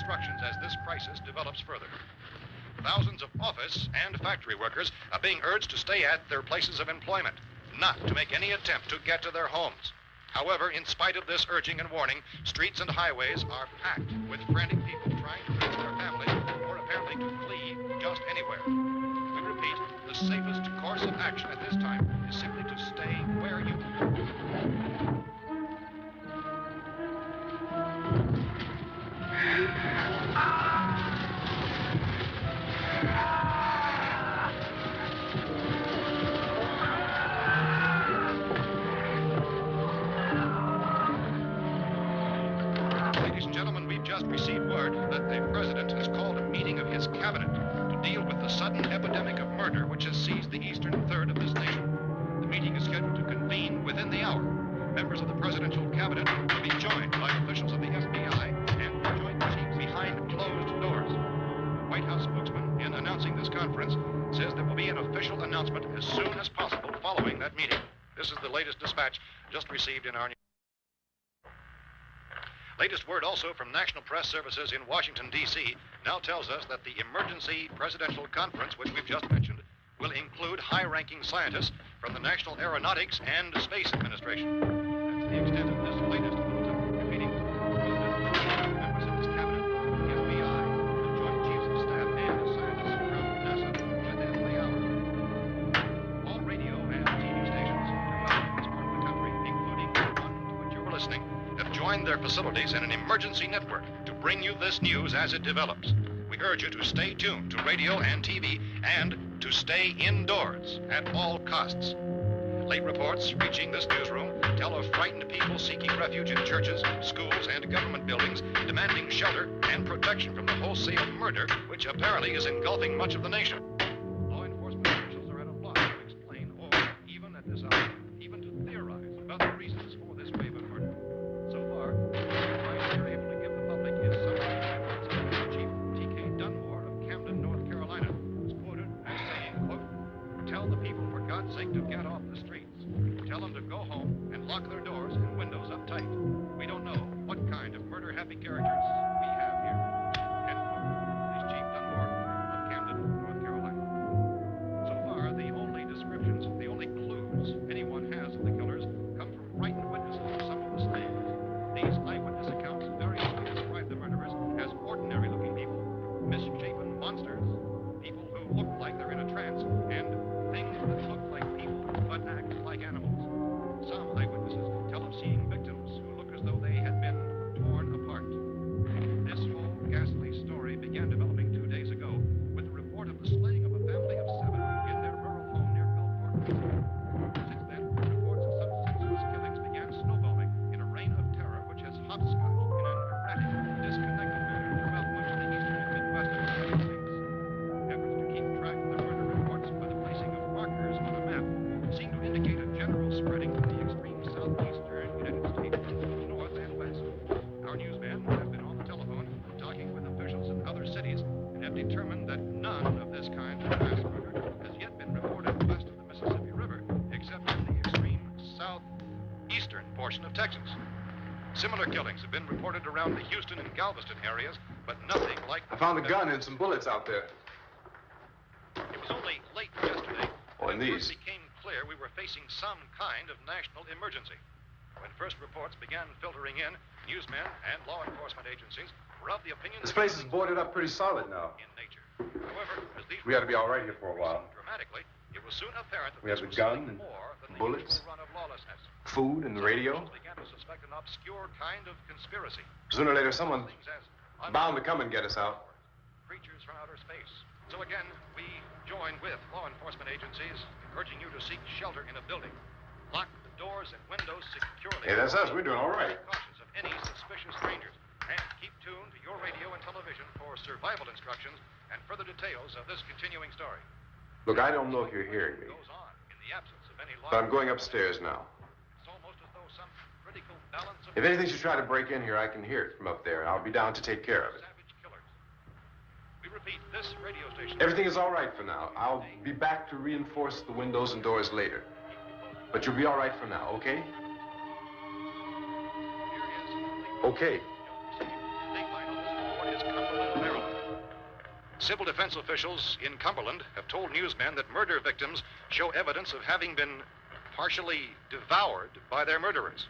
instructions as this crisis develops further. Thousands of office and factory workers are being urged to stay at their places of employment, not to make any attempt to get to their homes. However, in spite of this urging and warning, streets and highways are packed with frantic people trying to reach their families or apparently to flee just anywhere. We repeat, the safest course of action at this time is simply to stay where you Ladies and gentlemen, we've just received word that the president has called a meeting of his cabinet to deal with the sudden epidemic of murder which has seized the eastern third of this nation. The meeting is scheduled to convene within the hour. Members of the presidential cabinet will be joined by officials of the FBI and the joint chief behind closed doors. The White House spokesman, in announcing this conference, says there will be an official announcement as soon as possible following that meeting. This is the latest dispatch just received in our latest word also from National Press Services in Washington, D.C. now tells us that the emergency presidential conference, which we've just mentioned, will include high-ranking scientists from the National Aeronautics and Space Administration. That's the extent of this latest bulletin. Repeating, members of this cabinet, the FBI, the Joint Chiefs of Staff, and the scientists from NASA within the hour. All radio and TV stations throughout this part of the country, including the one to which you were listening, have joined their facilities in an emergency network to bring you this news as it develops. We urge you to stay tuned to radio and TV and to stay indoors at all costs. Late reports reaching this newsroom tell of frightened people seeking refuge in churches, schools, and government buildings, demanding shelter and protection from the wholesale murder which apparently is engulfing much of the nation. Law enforcement officials are at a loss to explain or, even at this hour, even to theorize about the reasons for this wave of murder. So far, the advice we're able to give the public is summary. Chief T.K. Dunmore of Camden, North Carolina, was quoted as saying, quote, "Tell the people, for God's sake, to get off the streets. Tell them to go home and lock their doors and windows up tight. We don't know what kind of murder-happy characters we have here." End quote. This is Chief Dunmore of Camden, North Carolina. So far, the only descriptions, the only clues anyone has of the killers come from frightened witnesses of some of the slayings. These eyewitness accounts variously describe the murderers as ordinary-looking people, misshapen monsters, people who look like they're in a trance, and things that look like people but act like animals. Some eyewitnesses tell of seeing victims who look as though they had been torn apart. This whole ghastly story began developing 2 days ago with the report of the slaying of a family of 7 in their rural home near Gulfport. Since then, reports of such senseless killings began snowballing in a reign of terror which has hopscotched in an erratic, disconnected manner throughout much of the eastern and midwest of the United States. Efforts to keep track of the murder reports by the placing of markers on a map seem to indicate a general spreading from the extreme southeastern United States to the north and west. Our newsmen have been on the telephone talking with officials in other cities and have determined that none of this kind of mass murder has yet been reported west of the Mississippi River, except in the extreme southeastern portion of Texas. Similar killings have been reported around the Houston and Galveston areas, but nothing like... I found a gun and some bullets out there. It was only late yesterday and these. It became clear we were facing some kind of national emergency. When first reports began filtering in, newsmen and law enforcement agencies were of the opinion This place is boarded up pretty solid now. in nature. However, as these We ought to be all right here for a while. dramatically, it was soon apparent that We have this the was gun something and more than the bullets. usual run of lawlessness. Food and the radio. Officials began to suspect an obscure kind of conspiracy. Sooner or later, someone Things as bound to come and get us out. creatures from outer space. So again, we join with law enforcement agencies, urging you to seek shelter in a building. Lock the doors and windows securely. Hey, that's us. We're doing all right. Cautious of any suspicious strangers. And keep tuned to your radio and television for survival instructions and further details of this continuing story. Look, I don't know if you're hearing me, Goes on in the absence of any law. but I'm going upstairs now. It's almost as though some critical balance of If anything should try to break in here, I can hear it from up there, and I'll be down to take care of it. savage killers. We repeat, this radio station. Everything is all right for now. I'll be back to reinforce the windows and doors later. But you'll be all right for now, okay? Here is Okay. Dateline on this report is coming civil defense officials in Cumberland have told newsmen that murder victims show evidence of having been partially devoured by their murderers.